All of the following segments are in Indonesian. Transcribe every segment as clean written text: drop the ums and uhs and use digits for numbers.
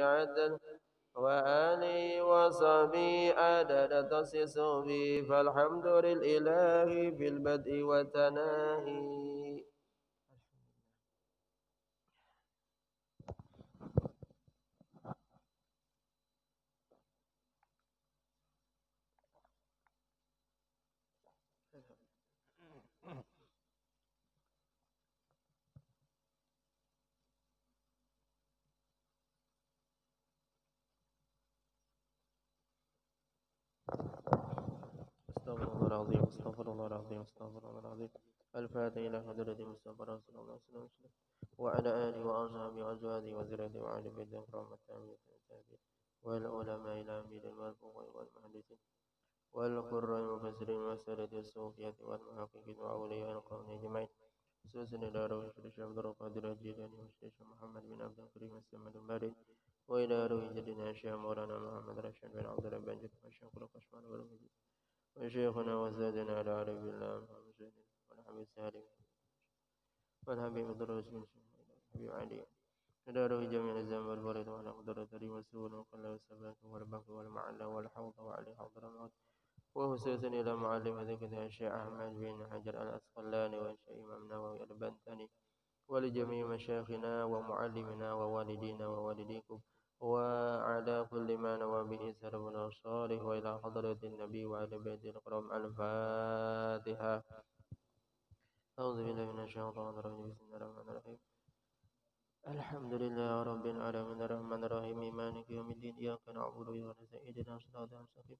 عدد وآله وصحبه عدد تخصيص به فالحمد لله في البدء والتناهي. استغفر الله العظيم استغفر الله العظيم استغفر الله العظيم. الفاتحة إلى حضرة المصطفى رسول الله صلى الله عليه وسلم وعلى آله وأصحابه وأزواجه وذريته وأهل بيته الكرام التابعين والعلماء العاملين والفقهاء والمحدثين والقراء المفسرين والسادة الصوفية والمحققين وأولياء القوم أجمعين. خصوصا إلى روح الشيخ عبد القادر الجيلاني والشيخ محمد بن عبد الكريم السمد الباري وإلى روح جدنا الشيخ مولانا محمد رشيد بن عبد الله بن جد والشيخ القشمان والمجيد وشيخنا وزادنا على عرب الله محمد سيد والحبيب سالم والحبيب دروس بن حبيب علي إلى روح جميع الزمان والبرد وعلى قدرة والسهول وكل والسبات والبقر والمعلى والحوض وعلي حوض الموت وخصوصا إلى معلم ذكر الشيخ أحمد بن حجر الأسقلاني والشيخ إمام نووي البنتني ولجميع مشايخنا ومعلمنا ووالدينا ووالديكم وعلى كل ما نوى به سلفنا الصالح وإلى حضرة النبي وعلى بيت الكرام. الفاتحة. أعوذ بالله من الشيطان الرجيم بسم الله الرحمن الرحيم. الحمد لله رب العالمين الرحمن الرحيم مالك يوم الدين إياك نعبد وإياك نستعين اهدنا الصراط المستقيم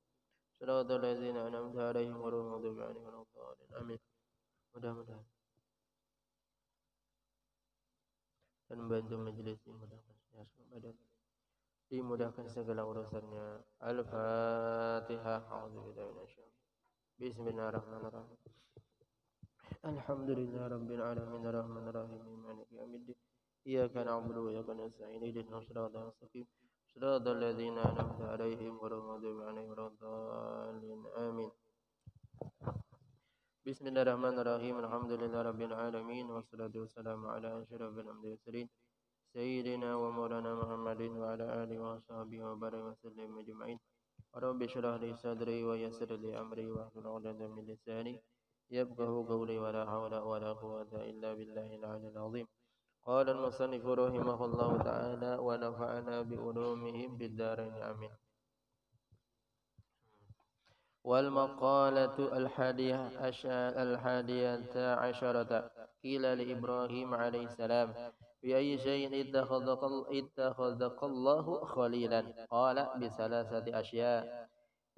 صراط الذين أنعمت عليهم غير المغضوب عليهم ولا الضالين آمين. Mudah-mudahan dan membantu majelis dimudahkan segala urusannya. Al-Fatihah. A'udzubillahi minasyaitonir. Bismillahirrahmanirrahim. Alhamdulillah rabbil alamin arrahmanir rahim maliki yaumiddin iyyaka na'budu wa iyyaka nasta'in ihdinas siratal mustaqim siratal ladzina an'amta 'alaihim ghairil maghdubi 'alaihim waladdallin amin. Bismillahirrahmanirrahim. Alhamdulillah rabbil alamin wassalatu wassalamu ala asyrafil anbiya'i wal mursalin sayyidina wa maulana Muhammadin wa ala alihi wa sahbihi wa baraka wa sallam ajma'in. Rabbi shrah li sadri wa yassir li amri wa hlul 'uqdatam min lisani yafqahu qawli wa la hawla wa la quwwata illa billahil 'aliyyil 'azhim. Qala al-musannif rahimahullahu ta'ala wa nafa'ana bi ulumihim bid dharain amin. Wal maqalatu al-hadiyah asharata qila li Ibrahim alaihi salam bi ayyi shay'in ittakhadhakallahu khalilan qala bi salasati asya'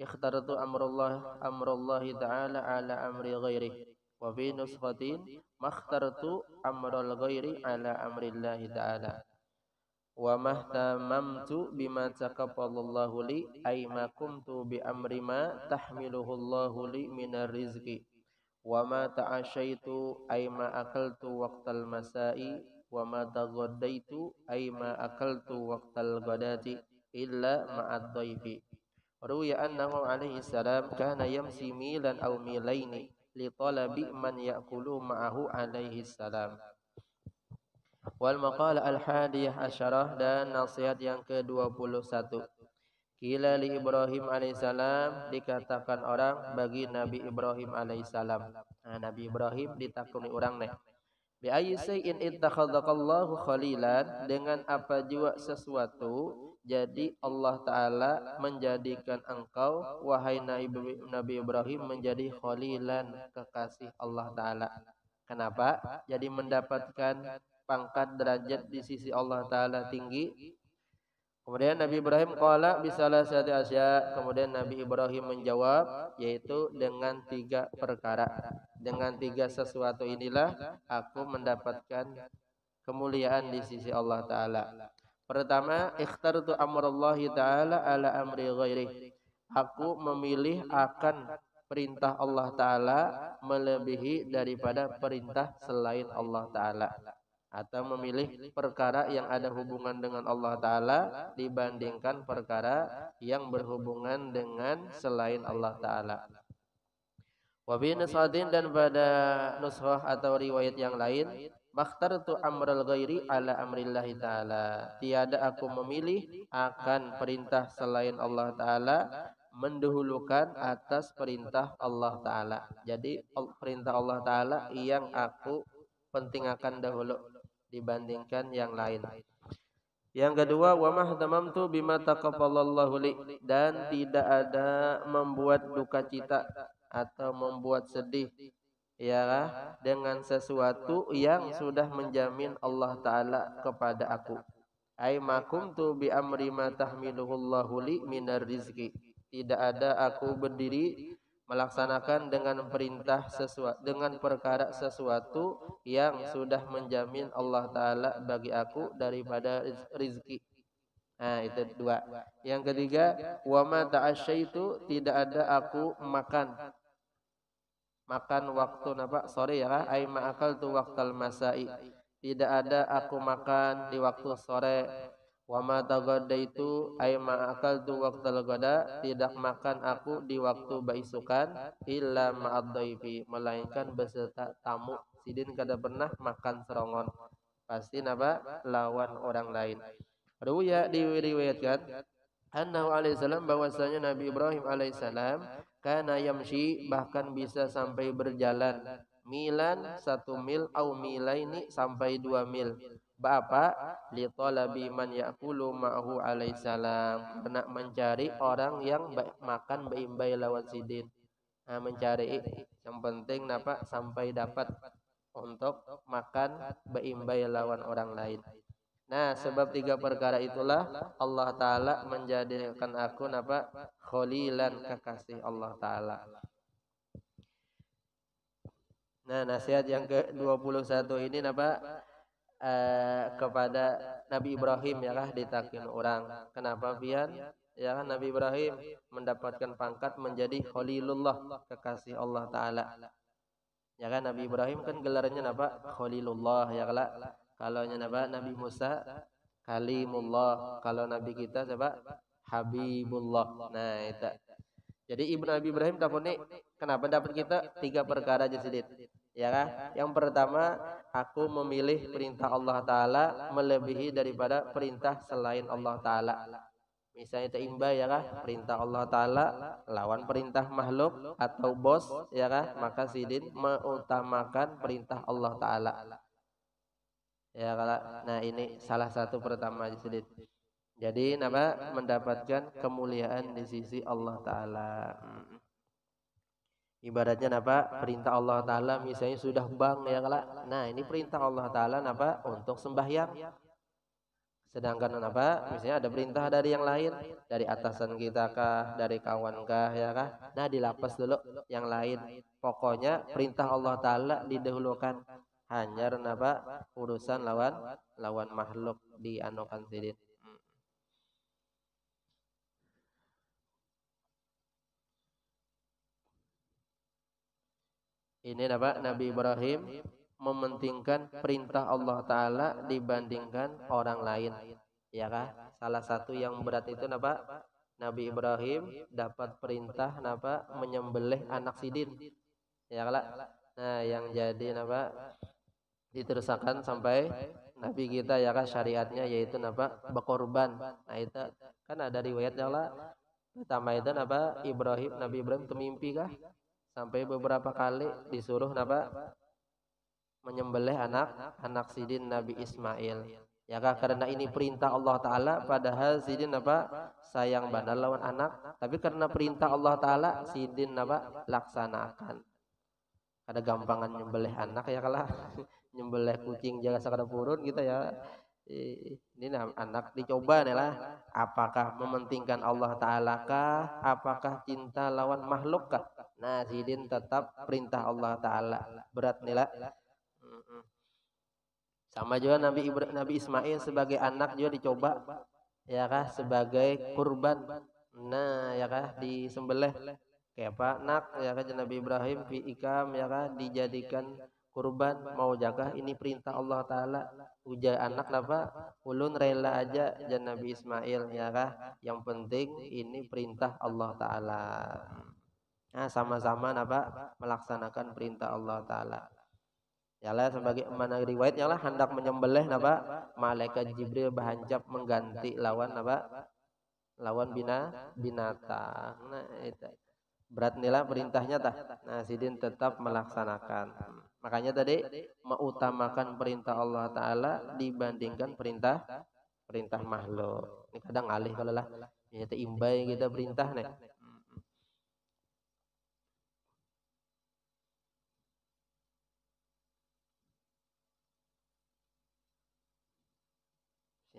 ikhtartu amrallahi ta'ala ala amri ghairihi wa fi nuskhatin makhtartu amral ghairi ala amrillahi ta'ala wa mahtamamtu bima taqabbalallahu li ay ma kuntu bi amri ma tahmiluhu Allahu li minar rizqi wa ma ta'ashaitu ay ma akaltu waqtal masai wa ma taghaddaitu ay ma akaltu waqtal ghadati illa ma'ad dhaifi. Ruwiya annahu alaihi salam kana yamsi milan aw milaini li talabi man ya'kulu ma'ahu alaihi salam. Wal maqalah al-hadiyah asyarah dan nasihat yang ke-21. Qila li Ibrahim alaihissalam dikatakan orang bagi Nabi Ibrahim alaihissalam. Nah, Nabi Ibrahim ditakuni orang nih. Bi ayyi shay'in ittakhadhakallahu khalilan dengan apa jua sesuatu jadi Allah Ta'ala menjadikan engkau wahai Nabi Ibrahim menjadi khalilan kekasih Allah Ta'ala. Kenapa? Jadi mendapatkan pangkat derajat di sisi Allah Ta'ala tinggi. Kemudian Nabi Ibrahim qala bisalasati asya. Kemudian Nabi Ibrahim menjawab yaitu dengan 3 perkara. Dengan 3 sesuatu inilah aku mendapatkan kemuliaan di sisi Allah Ta'ala. Pertama, ikhtartu amrallahi ta'ala ala amri ghairi. Aku memilih akan perintah Allah Ta'ala melebihi daripada perintah selain Allah Ta'ala. Atau memilih perkara yang ada hubungan dengan Allah Ta'ala dibandingkan perkara yang berhubungan dengan selain Allah Ta'ala. Wabi nusadin dan pada nusrah atau riwayat yang lain makhtartu amral ghairi ala amrillahi ta'ala. Tiada aku memilih akan perintah selain Allah Ta'ala, mendahulukan atas perintah Allah Ta'ala. Jadi perintah Allah Ta'ala yang aku pentingkan dahulu dibandingkan yang lain. Yang kedua, wa mahtamamtu bima taqabbalallahu li, dan tidak ada membuat duka cita atau membuat sedih ya dengan sesuatu yang sudah menjamin Allah Ta'ala kepada aku. Ai ma kuntu bi amri ma tahmiluhullahu li minar rizki. Tidak ada aku berdiri melaksanakan dengan perintah sesuatu, dengan perkara sesuatu yang sudah menjamin Allah Ta'ala bagi aku daripada rizki. Nah itu dua. Yang ketiga, wa ma ta'asyaitu, tidak ada aku makan waktu napa sore ya, ai ma akaltu waqtal masai, tidak ada aku makan di waktu sore. Wa ma taghadaitu ay ma akaltu waqtal ghada, tidak makan aku di waktu baisukan, illa ma'ad dhaifi, melainkan beserta tamu. Sidin kada pernah makan serongon, pasti napa lawan orang lain. Ruya diriwayatkan annahu alaihi salam, bahwasanya Nabi Ibrahim alaihissalam kana yamshi, bahkan bisa sampai berjalan, milan 1 mil au milaini, sampai 2 mil. Bapak li talabi man ya'kulu ma'hu alaihissalam, karena mencari orang yang makan beimbai lawan sidin. Nah, mencari yang penting napa sampai dapat untuk makan beimbai lawan orang lain. Nah, sebab 3 perkara itulah Allah Ta'ala menjadikan aku napa kholilan, kekasih Allah Ta'ala. Nah, nasihat yang ke-21 ini napa kepada Nabi Ibrahim ya kah, ditakin orang. Kenapa pian? Ya kan Nabi Ibrahim mendapatkan pangkat menjadi Khalilullah, kekasih Allah Ta'ala. Ya kan Nabi Ibrahim kan gelarnya napa Khalilullah ya kala. Kalau napa Nabi Musa Kalimullah, kalau Nabi kita siapa? Habibullah. Nah itu. Jadi Nabi Ibrahim takuni kenapa dapat kita 3 perkara aja sedikit. Ya kan? Yang pertama, aku memilih perintah Allah Ta'ala melebihi daripada perintah selain Allah Ta'ala. Misalnya teimba ya kan, perintah Allah Ta'ala lawan perintah makhluk atau bos ya kan, maka sidin mengutamakan perintah Allah Ta'ala. Ya kalau, nah ini salah satu pertama sedikit. Jadi nama mendapatkan kemuliaan di sisi Allah Ta'ala. Ibaratnya napa perintah Allah Ta'ala misalnya sudah bang ya kala. Nah ini perintah Allah Ta'ala napa untuk sembahyang. Sedangkan napa misalnya ada perintah dari yang lain, dari atasan kita kah, dari kawan kah ya kah. Nah dilapas dulu yang lain. Pokoknya perintah Allah Ta'ala didahulukan. Hanya napa urusan lawan makhluk dianukan sidin. Ini apa? Nabi Ibrahim mementingkan perintah Allah Ta'ala dibandingkan orang lain. Ya kah? Salah satu yang berat itu apa? Nabi Ibrahim dapat perintah apa? Menyembelih anak sidin. Ya kah? Nah yang jadi apa? Diterusakan sampai Nabi kita ya kah syariatnya yaitu apa? Berkorban. Nah itu kan ada riwayatnya lah. Pertama itu apa? Nabi Ibrahim itu mimpi kah? Sampai beberapa kali disuruh napa menyembelih anak sidin Nabi Ismail. Ya kah, karena ini perintah Allah Ta'ala, padahal sidin napa sayang bandar lawan anak, tapi karena perintah Allah Ta'ala sidin napa laksanakan. Ada gampangan nyembelih anak ya kalah nyembelih kucing jaga sakada purun gitu ya. Ini anak dicoba nih lah, apakah mementingkan Allah Ta'ala kah, apakah cinta lawan makhluk kah. Nah sidin tetap perintah Allah Ta'ala, berat nih lah. Sama juga Nabi Ismail sebagai anak juga dicoba ya kah sebagai kurban. Nah ya kah disembelih kayak apa nak ya kah Nabi Ibrahim fi ikam ya kah dijadikan kurban. Mau jaga ini perintah Allah Ta'ala, ujar anak apa ulun rela aja jan Nabi Ismail ya kah, yang penting ini perintah Allah Ta'ala. Nah sama-sama apa melaksanakan perintah Allah Ta'ala. Yalah sebagai mana riwayat yalah hendak menyembelih napa malaikat Jibril bahancap mengganti lawan napa lawan binatang. Nah itu berat nila perintahnya tah. Nah sidin tetap melaksanakan. Makanya tadi mengutamakan perintah Allah Taala dibandingkan perintah perintah makhluk. Ini kadang alih kalau lah ya imbai kita perintah nih.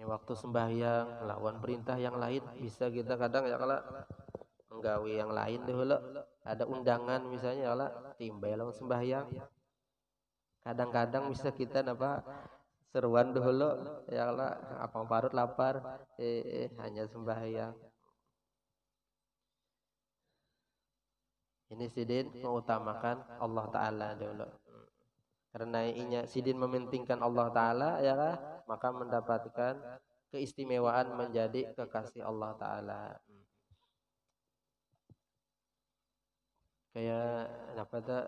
Ya, waktu sembahyang lawan perintah yang lain bisa kita kadang ya kalau menggawi yang lain dulu ada undangan misalnya ya lah timbai lawan sembahyang kadang-kadang bisa kita apa seruan dulu ya lah apa parut lapar hanya sembahyang ini sidin mengutamakan Allah Ta'ala dulu karena inya sidin mementingkan Allah Ta'ala ya lah maka mendapatkan keistimewaan menjadi kekasih Allah Ta'ala. Kayak apa tuh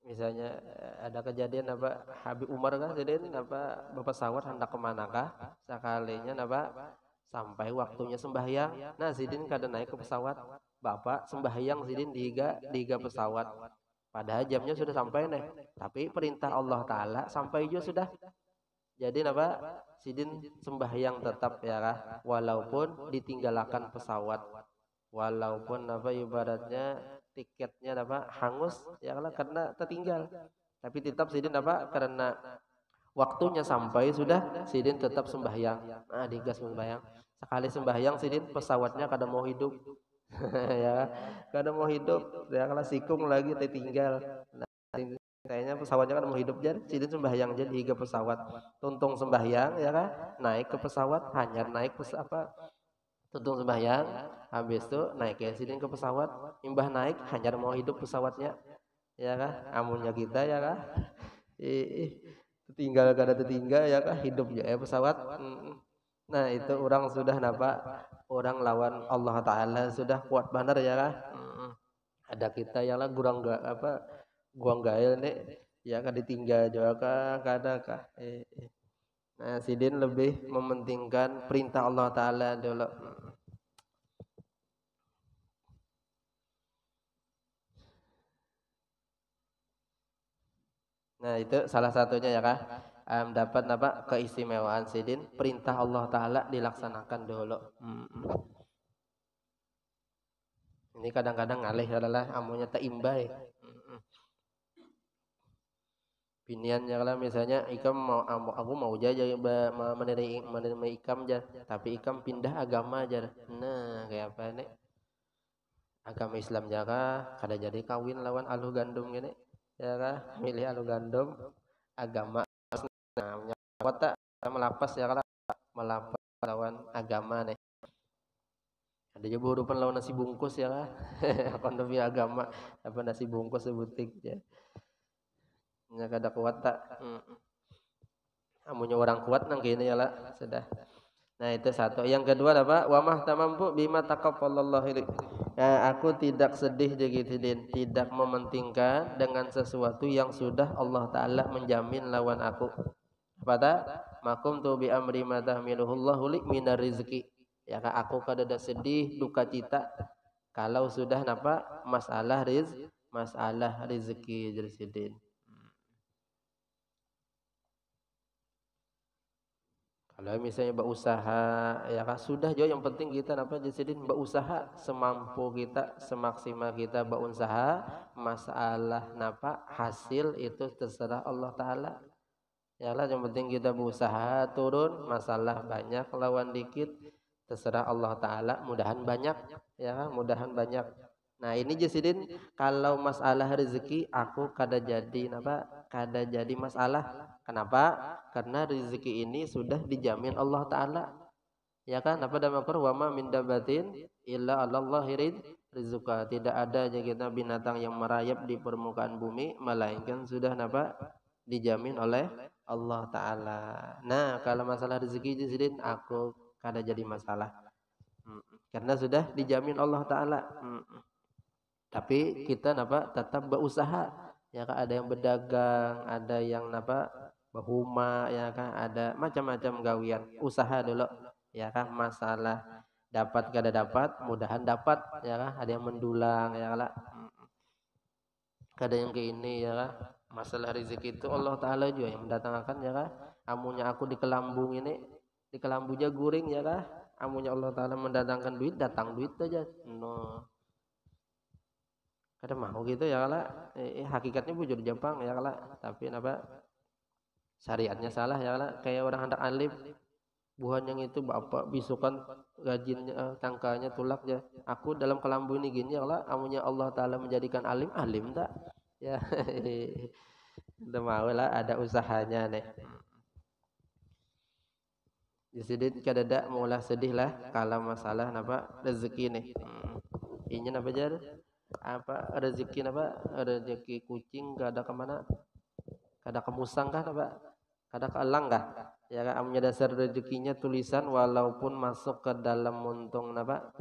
misalnya ada kejadian apa Habib Umar kan jadi apa berpesawat hendak kemanakah sekalinya apa sampai waktunya sembahyang nah sidin kada naik ke pesawat bapak sembahyang sidin diga pesawat padahal jamnya sudah sampai nih tapi perintah Allah Ta'ala sampai juga sudah jadi apa sidin sembahyang tetap ya kah walaupun ditinggalkan pesawat walaupun apa ibaratnya tiketnya apa hangus ya karena tertinggal tapi tetap sidin apa karena waktunya sampai sudah sidin tetap sembahyang nah digas sembahyang sekali sembahyang sidin pesawatnya kada mau hidup ya kada mau hidup ya kalau sikung lagi tertinggal nah, kayaknya pesawatnya kan mau hidup jadi sidin sembahyang jadi ke pesawat tuntung sembahyang ya kan naik ke pesawat hanya naik apa tuntung sembahyang habis itu naik ya sidin ke pesawat imbah naik hanya mau hidup pesawatnya ya kah amunnya kita ya kah tinggal kada tertinggal ya kah hidup ya pesawat nah itu orang sudah napa orang lawan Allah Ta'ala sudah kuat benar ya kah ada kita yang lah kurang gak apa guang gael nih ya kan ditinggal juga kah kada kah nah sidin lebih mementingkan perintah Allah Ta'ala dulu. Nah itu salah satunya ya kah dapat apa keistimewaan sidin perintah Allah Ta'ala dilaksanakan dulu ini kadang-kadang ngalih adalah amunya tak imbai pinian ya lah misalnya ikam mau aku mau aja menerima ikam aja tapi ikam pindah agama aja nah kayak apa nih agama Islam jaga kada jadi kawin lawan alu gandum gini ya kah milih alu gandum agama nah kota melapas ya kalau melapas lawan agama nih ada juga urupan lawan nasi bungkus ya kah kondomi agama apa nasi bungkus sebutik ya nya kada kuat tak amunnya orang kuat nang gini ya lah sudah nah itu satu yang kedua apa wa mah tamampu bima taqabbalallahu ilaik nah, aku tidak sedih jadi tidak mementingkan dengan sesuatu yang sudah Allah Ta'ala menjamin lawan aku apa tak makum tu bi amri ma tahmiluhullahu li minar rizki ya kan aku kada sedih duka cita kalau sudah napa masalah rezeki jadi kalau misalnya berusaha ya kan sudah jo yang penting kita apa jadi berusaha semampu kita semaksimal kita berusaha masalah napa hasil itu terserah Allah Ta'ala ya lah yang penting kita berusaha turun masalah banyak lawan dikit terserah Allah Ta'ala mudahan banyak ya kan mudahan banyak nah ini Jasidin kalau masalah rezeki aku kada jadi apa kada jadi masalah kenapa karena rezeki ini sudah dijamin Allah Ta'ala ya kan apa dalam Al-Qur'an wa ma min dabatin illa 'alallahi rizqa tidak ada aja kita binatang yang merayap di permukaan bumi melainkan sudah apa dijamin oleh Allah Ta'ala nah kalau masalah rezeki Jasidin aku kada jadi masalah karena sudah dijamin Allah Ta'ala tapi kita tetap berusaha ya kan, ada yang berdagang, ada yang apa bahuma, ya kan, ada macam-macam gawian usaha dulu, ya kan, masalah dapat kada dapat mudahan dapat, ya kan, ada yang mendulang, ya kan, kada yang ke ini, ya kan, masalah rezeki itu Allah Ta'ala juga yang mendatangkan, ya kan, amunya aku di kelambung ini di kelambu jaguring, ya kan, amunya Allah Ta'ala mendatangkan duit, datang duit aja no. Kada mau gitu, ya kala hakikatnya bujur Jepang, ya kala, tapi apa syariatnya salah, ya kala, kayak orang hendak alim buhan yang itu bapak bisukan gajinya tangkanya tulak ya, aku dalam kelambu ini gini, ya kala, amunya Allah Ta'ala menjadikan alim, alim tak ya. Udah mau lah ada usahanya nih. Jadi kadada maulah sedih lah kalau masalah napa rezeki nih. Ini apa jar? Apa rezeki napa? Rezeki kucing gak ada kemana? Kada kemusang kah napa? Kada keelang kah? Ya kan amnya dasar rezekinya tulisan walaupun masuk ke dalam muntung napa?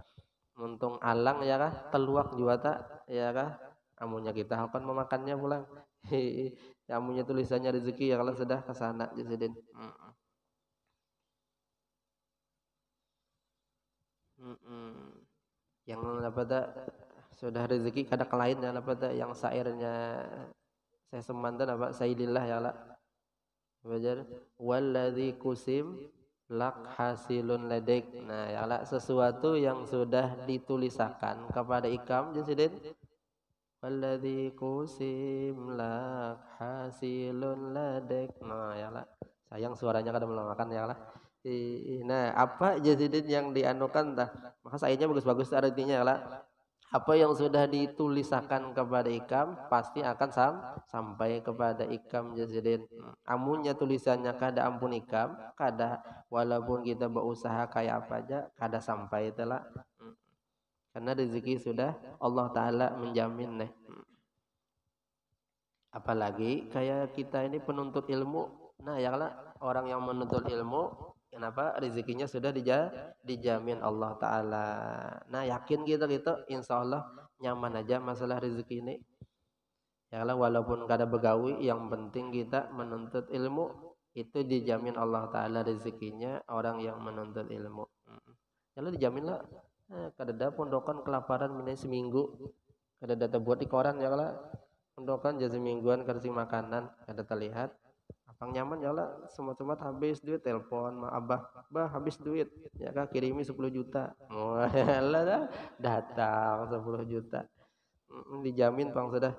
Muntung alang, ya kah? Keluak juga tak? Ya kah? Amunya kita akan memakannya pulang. Ya amunya tulisannya rezeki, ya kalau sudah ke sana jadi. Yang apa tak sudah rezeki kada ke lain, ya apa tak yang sairnya saya semantan apa sailillah, ya lah belajar walladzi kusim lak hasilun ledek, nah ya lah sesuatu yang sudah ditulisakan kepada ikam jasidin, walladzi kusim lak hasilun ledek, nah ya lah sayang suaranya kada melamakan, ya lah. Nah, apa jasidin yang dianukan tah? Maka sayanya bagus-bagus artinya lah. Apa yang sudah ditulisakan kepada ikam pasti akan sampai kepada ikam jasidin. Amunnya tulisannya kada ampun ikam, kada walaupun kita berusaha kayak apa aja, kada sampai itulah. Karena rezeki sudah Allah Ta'ala menjamin nih. Apalagi kayak kita ini penuntut ilmu, nah ya lah orang yang menuntut ilmu, kenapa rezekinya sudah dijamin Allah Ta'ala. Nah yakin kita gitu insya Allah nyaman aja masalah rezeki ini, ya lah walaupun kada begawi yang penting kita menuntut ilmu itu dijamin Allah Ta'ala rezekinya orang yang menuntut ilmu. Ya lah dijamin lah. Kada ada pondokan kelaparan minai seminggu, kada ada buat di koran, ya lah pondokan jasa mingguan kasih makanan kada terlihat apang nyaman, ya lah semua habis duit telepon ma abah bah habis duit, ya kan kirimi 10 juta, lah dah datang 10 juta. Dijamin pang sudah.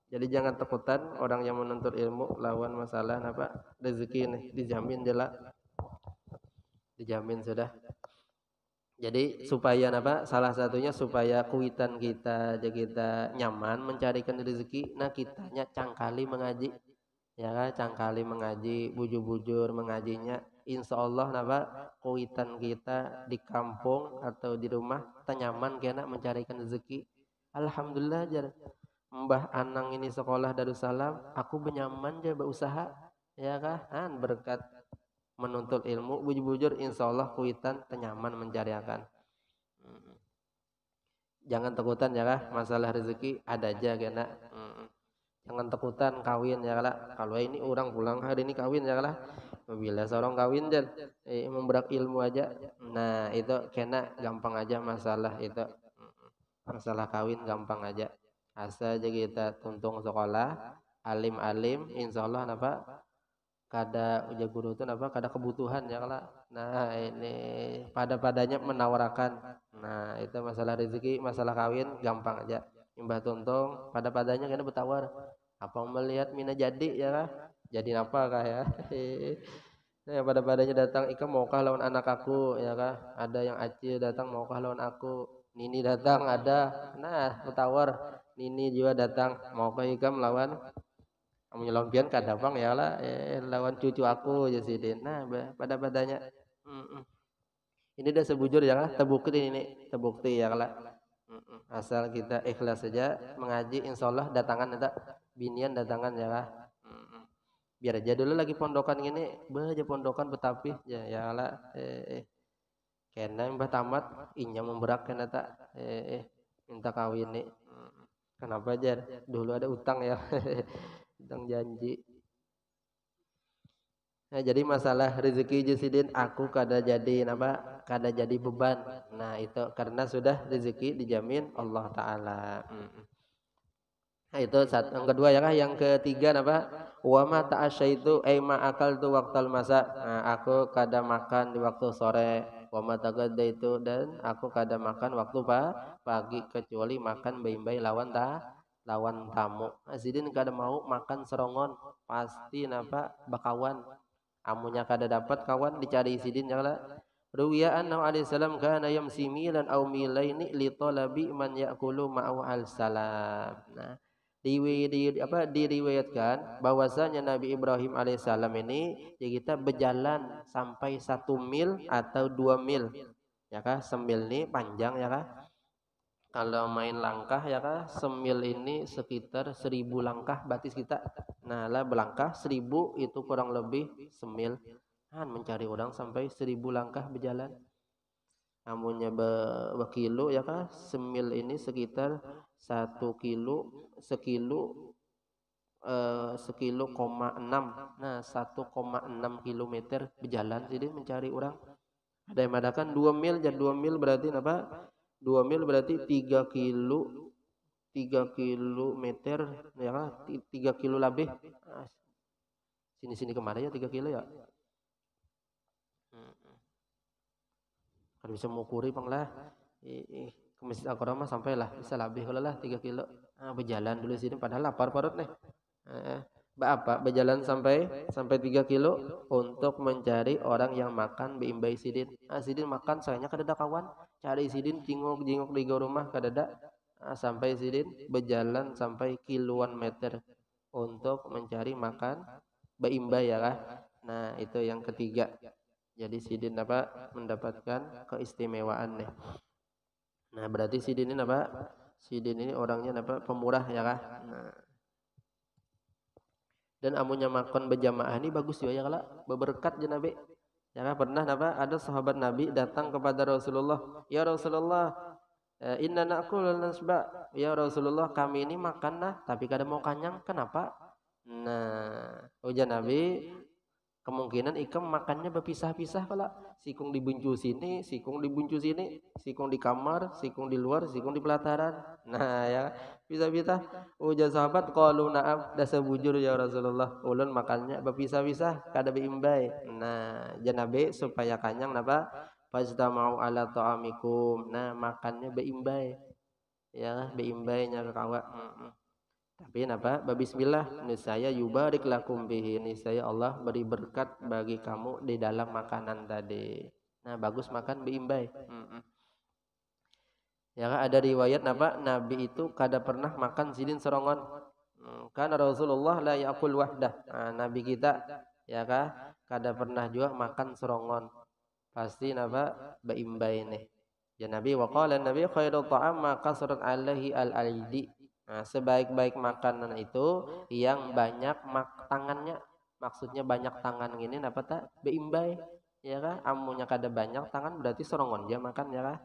Jadi jangan takutan orang yang menuntut ilmu lawan masalah apa rezeki nih, dijamin jela, dijamin sudah. Jadi supaya apa? Salah satunya supaya kuitan kita aja kita nyaman mencarikan rezeki. Nah kitanya cangkali mengaji, ya kan? Cangkali mengaji, bujur-bujur mengajinya. Insya Allah apa? Kuitan kita di kampung atau di rumah nyaman kena mencarikan rezeki. Alhamdulillah jar. Mbah Anang ini sekolah Darussalam, aku benyaman aja berusaha, ya kan? Berkat menuntut ilmu bujur-bujur insya Allah kuitan tenyaman mencariakan. Jangan takutan, ya lah masalah rezeki ada aja kena. Jangan takutan kawin, ya lah kalau ini orang pulang hari ini kawin, ya lah bila seorang kawin dan memberak ilmu aja, nah itu kena gampang aja masalah itu. Masalah kawin gampang aja asal aja kita tuntung sekolah alim-alim insya Allah napa kada uja guru itu apa kada kebutuhan, ya kala. Nah ini padanya menawarkan, nah itu masalah rezeki masalah kawin gampang aja imbah tuntung padanya kena bertawar apa melihat mina jadi, ya kah jadi apa kah ya. Nah padanya datang ika maukah lawan anak aku, ya kah ada yang acil datang maukah lawan aku, Nini datang ada, nah bertawar Nini juga datang maukah ika melawan kamu nyelon pian kada bang, ya lah lawan cucu aku aja sih din. Nah padanya ini dah sebujur, ya lah terbukti ini terbukti, ya lah. Asal kita ikhlas saja mengaji insya Allah datangan ada binian datangan, ya lah. Biar aja dulu lagi pondokan gini aja pondokan betapi ya lah kena mbah tamat inya memberak kena tak minta kawin nih. Kenapa aja? Dulu ada utang ya. Utang janji. Nah, jadi masalah rezeki Jusidin aku kada jadi apa? Kada jadi beban. Nah, itu karena sudah rezeki dijamin Allah taala. Nah, itu satu. Yang kedua ya kah? Yang ketiga apa? Wa ma ta'asyaitu ma akal tu waktal masa. Nah, aku kada makan di waktu sore. Wa ma itu dan aku kada makan waktu pagi kecuali makan bayi-bayi lawan tamu. Azidin kada mau makan serongon, pasti napa bakawan. Amunya kada dapat kawan dicari sidin ya lah. Ruwiya anna alaihi salam kana yamsi milan aw milaini li talabi man ya'kulu ma'ahu al salam. Nah, diriwayatkan bahwasanya Nabi Ibrahim alaihissalam ini ya kita berjalan sampai 1 mil atau 2 mil ya kah, semil ini panjang ya kah, kalau main langkah ya kah, semil ini sekitar 1.000 langkah batis kita. Nah lah belangkah 1.000 itu kurang lebih semil kan, mencari orang sampai 1.000 langkah berjalan. Amunnya bekilo ya kah, semil ini sekitar 1 kilo, sekilo koma 6. Nah 1,6 kilometer berjalan jadi mencari orang. Ada yang mengatakan 2 mil, jadi 2 mil berarti apa? 2 mil berarti 3 kilo, 3 kilometer ya kan, 3 kilo lebih. Nah, sini kemana ya 3 kilo ya? Kalau bisa mengukuri pang lah. Ke Masjid Al-Quran mah sampailah bisa lebih kalau lah 3 kilo. Nah, berjalan dulu sini padahal lapar perut nih. Apa berjalan sampai 3 kilo untuk mencari orang yang makan beimbai sidin. Sidin makan sayangnya kadada kawan, cari sidin jingok di rumah kadada. Sampai sidin berjalan sampai kiluan meter untuk mencari makan beimbai ya kah. Nah itu yang ketiga, jadi sidin apa mendapatkan keistimewaan nih. Nah berarti sidin ini apa, sidin ini orangnya apa pemurah ya kah. Nah, dan amunya makan berjamaah ini bagus juga ya kalau berberkat je Nabi ya kan. Pernah apa ada sahabat Nabi datang kepada Rasulullah, ya Rasulullah, inna na'kul nasba, ya Rasulullah kami ini makan lah tapi kada mau kanyang, kenapa? Nah ujar Nabi, kemungkinan ikam makannya berpisah-pisah kalau sikung dibuncu sini, sikung dibuncu sini, sikung di kamar, sikung di luar, sikung di pelataran. Nah ya bisa-bisa ujar sahabat qalu na'am, dasa bujur ya Rasulullah, ulun makannya berpisah-pisah kada beimbai. Nah janabe supaya kanyang napa fajtama'u ala ta'amikum, nah makannya beimbai ya, beimbainya kawa. Tapi napa? Bismillah, niscaya yubarik lakum bihi, niscaya Allah beri berkat bagi kamu di dalam makanan tadi. Nah, bagus makan beimbai. Ya kan ada riwayat napa? Nabi itu kada pernah makan sidin serongon. Karena Rasulullah la yakul wahdah. Nah, Nabi kita ya kan kada pernah juga makan serongon. Pasti napa? Beimbai nih. Ya Nabi waqala Nabi khairu ta'am ma kasrat alaihi al-aidi. Nah, sebaik-baik makanan itu yang banyak tangannya. Maksudnya banyak tangan ini apa tak? Beimbai. Ya kan? Amunya kada banyak tangan berarti serongon dia makan ya kan?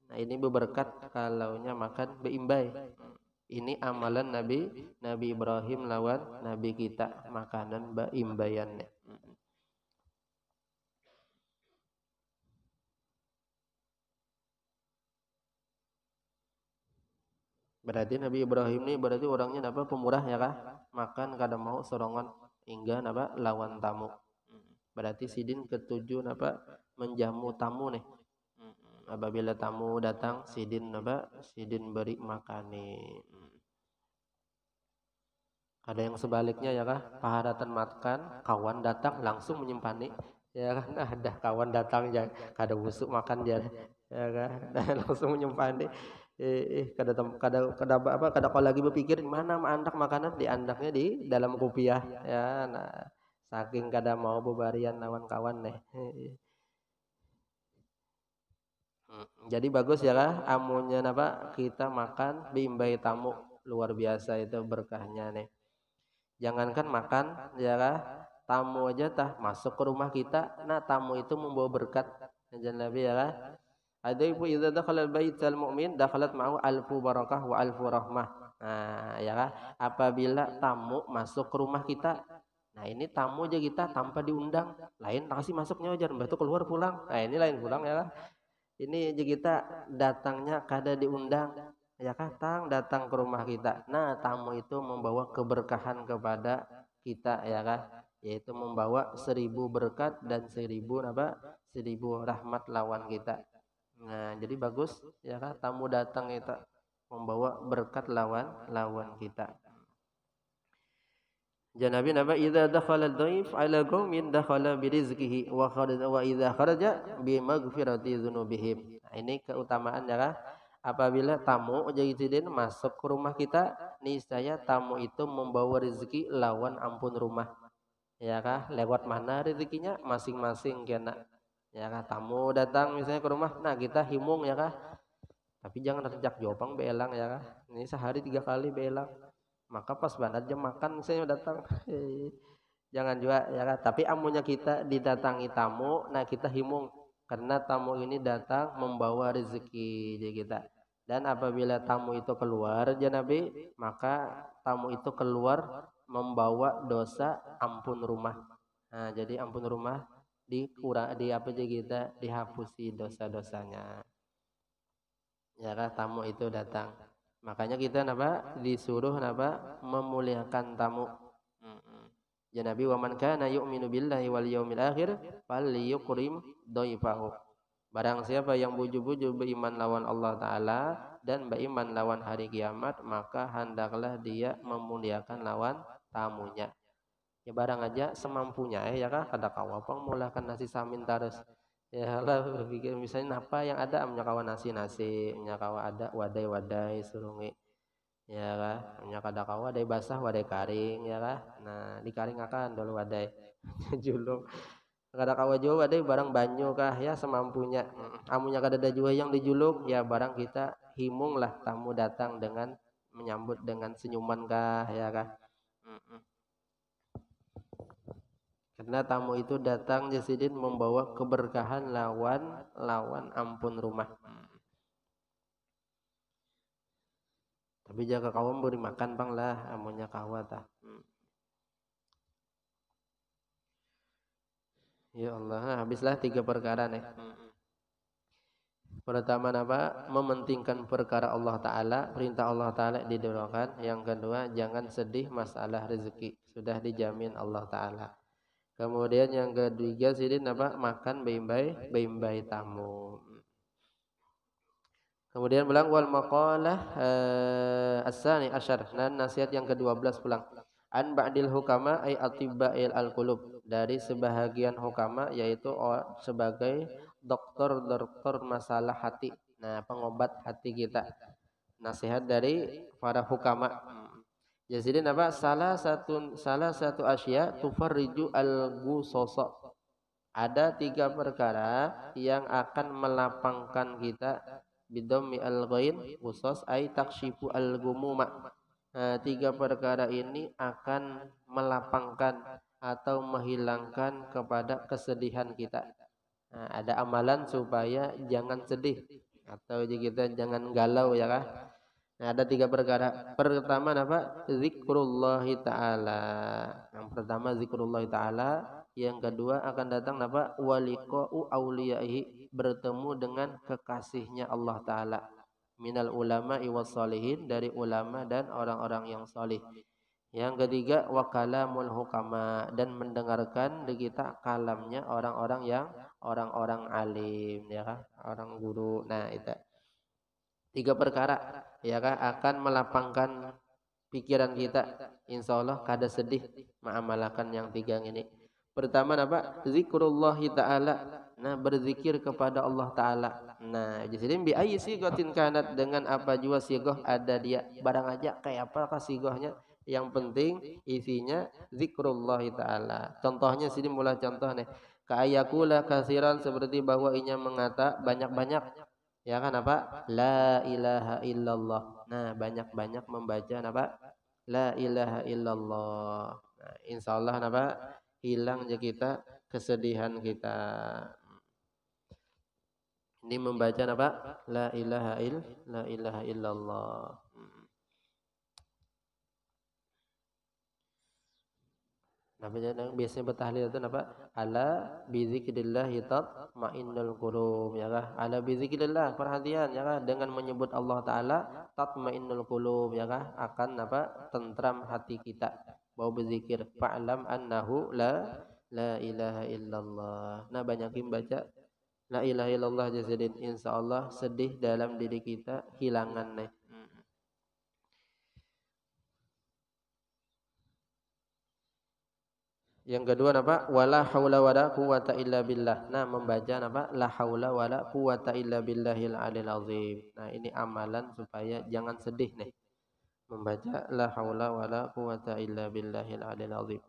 Nah, ini berberkat kalaunya makan beimbai. Ini amalan Nabi Ibrahim lawan Nabi kita, makanan beimbayannya. Berarti Nabi Ibrahim ini berarti orangnya apa pemurah ya kah? Makan kada mau sorongan hingga apa lawan tamu. Berarti sidin ketujuh apa menjamu tamu nih. Apabila tamu datang sidin apa sidin beri makani. Ada yang sebaliknya ya kah? Paharatan makan, kawan datang langsung menyimpani. Ya kan ada kawan datang ya kada busuk makan dia. Ya kan langsung menyimpani. Kada kau lagi berpikir mana andak makanan di andaknya di dalam kopiah ya. Nah saking kada mau bebarian lawan kawan nih. Jadi bagus ya kah amunnya apa kita makan bimbai tamu, luar biasa itu berkahnya nih. Jangankan makan ya kah, tamu aja tah masuk ke rumah kita, nah tamu itu membawa berkat. Jangan Nabi ya kah. Adaifu idza dakhala al-baital mu'min dakhalat ma'ahu alfu barakah wa alfu rahmah. Nah, ya kan? Apabila tamu masuk ke rumah kita, nah ini tamu aja kita tanpa diundang, lain kasih masuknya aja, mbak tuh keluar pulang. Nah ini lain pulang ya kan? Ini aja kita datangnya kada diundang, ya kan? Datang ke rumah kita. Nah tamu itu membawa keberkahan kepada kita, ya kan? Yaitu membawa 1000 berkat dan 1000 apa? 1000 rahmat lawan kita. Nah, jadi bagus ya kan tamu datang itu membawa berkat lawan kita. Janabi naba idza dakhala ad-dhaif ala qaumin dakhala bi rizqihi wa kharaja wa idza kharaja bi maghfirati dzunubihim. Nah, ini keutamaan ya kan. Apabila tamu jadi masuk ke rumah kita, niscaya tamu itu membawa rezeki lawan ampun rumah. Ya kan? Lewat mana rezekinya masing-masing kena. Ya kan tamu datang misalnya ke rumah, nah kita himung ya kan, tapi jangan rejak jopang belang ya kan, ini sehari 3 kali belang, maka pas banget jam makan misalnya datang jangan juga ya kan, tapi amunya kita didatangi tamu, nah kita himung karena tamu ini datang membawa rezeki jadi kita, dan apabila tamu itu keluar janabi, maka tamu itu keluar membawa dosa ampun rumah. Nah jadi ampun rumah dikurang di apa aja kita dihapusi dosa-dosanya ya kan tamu itu datang, makanya kita napa disuruh napa memuliakan tamu. Ya Nabi wa man kana yu'minu billahi wal yaumil akhir falyukrim dhaifahu. Barang siapa yang buju-buju beriman lawan Allah Ta'ala dan beriman lawan hari kiamat, maka hendaklah dia memuliakan lawan tamunya. Ya barang aja semampunya ya kan, kada kawa pang mulakan nasi samin terus ya lah, berpikir misalnya apa yang ada amnya kawa nasi amnya kawa ada wadai surungi ya kan, amnya kada kawa wadai basah wadai karing ya kan, nah dikaring akan dulu wadai julung kada kawa juga wadai barang banyu kah ya semampunya. Amunya kada ada juga yang dijuluk ya barang kita himung lah tamu datang dengan menyambut dengan senyuman kah ya kan. Karena tamu itu datang jasidin membawa keberkahan lawan ampun rumah. Tapi jaga kawan beri makan bang lah amunya kawa tah. Ya Allah, habislah 3 perkara nih. Pertama apa? Mementingkan perkara Allah Ta'ala, perintah Allah Ta'ala didorongkan. Yang kedua, jangan sedih masalah rezeki, sudah dijamin Allah Ta'ala. Kemudian yang ketiga sidin apa? Makan baimbai tamu. Kemudian pulang wal maqalah as-sani asyar, dan nasihat yang ke-12 pulang. An ba'dil hukama ay atibba'il al-qulub, dari sebahagian hukama yaitu sebagai dokter masalah hati. Nah, pengobat hati kita. Nasihat dari para hukama. Jadi apa? Salah satu asya tufarriju al-ghusasa. Ada 3 perkara yang akan melapangkan kita bidhammi al-ghain ghusas ay takshifu al-ghumuma. Nah, 3 perkara ini akan melapangkan atau menghilangkan kepada kesedihan kita. Nah, ada amalan supaya jangan sedih atau kita jangan galau ya kan. Nah, ada 3 perkara. Pertama apa? Zikrullahi ta'ala. Yang pertama zikrullahi ta'ala. Yang kedua akan datang apa? Waliqa'u awliyaihi, bertemu dengan kekasihnya Allah Ta'ala. Minal ulama was salihin, dari ulama dan orang-orang yang salih. Yang ketiga wakalamul hukama, dan mendengarkan di kita kalamnya orang-orang alim ya kan, orang guru. Nah, itu 3 perkara ya kan akan melapangkan pikiran kita, insya Allah kada sedih mengamalkan yang 3 ini. Pertama apa? Zikrullahi ta'ala. Nah, berzikir kepada Allah Ta'ala. Nah, jadi bi ayyi sigatin kanat, dengan apa jua sigah ada dia, barang aja kayak apa sigahnya, yang penting isinya zikrullahi ta'ala. Contohnya sini mulai contoh nih, ka'ayakula kasiran, seperti bahwa inya mengata banyak-banyak ya kan apa? La ilaha illallah. Nah, banyak-banyak membaca apa? La ilaha illallah. Nah, insyaallah apa? Hilang je kita kesedihan kita. Ini membaca apa? La ilaha illallah. Nah, biasanya bertahlil itu apa? Ala bizikrillah tatma'innul qulub, ya kah? Ala bizikrillah, perhatian ya kah? Dengan menyebut Allah taala tatma'innul qulub, ya kah? Akan apa? Tentram hati kita. Bau berzikir fa'lam annahu la ilaha illallah. Nah, banyakin baca la ilaha illallah jasadin, insyaallah sedih dalam diri kita hilangan nih. Yang kedua apa? Wala haula wala quwata illa billah. Nah, membaca apa? La haula wala quwata illa billahil alil azim. Nah, ini amalan supaya jangan sedih nih. Membaca la haula wala quwata illa billahil alil azim.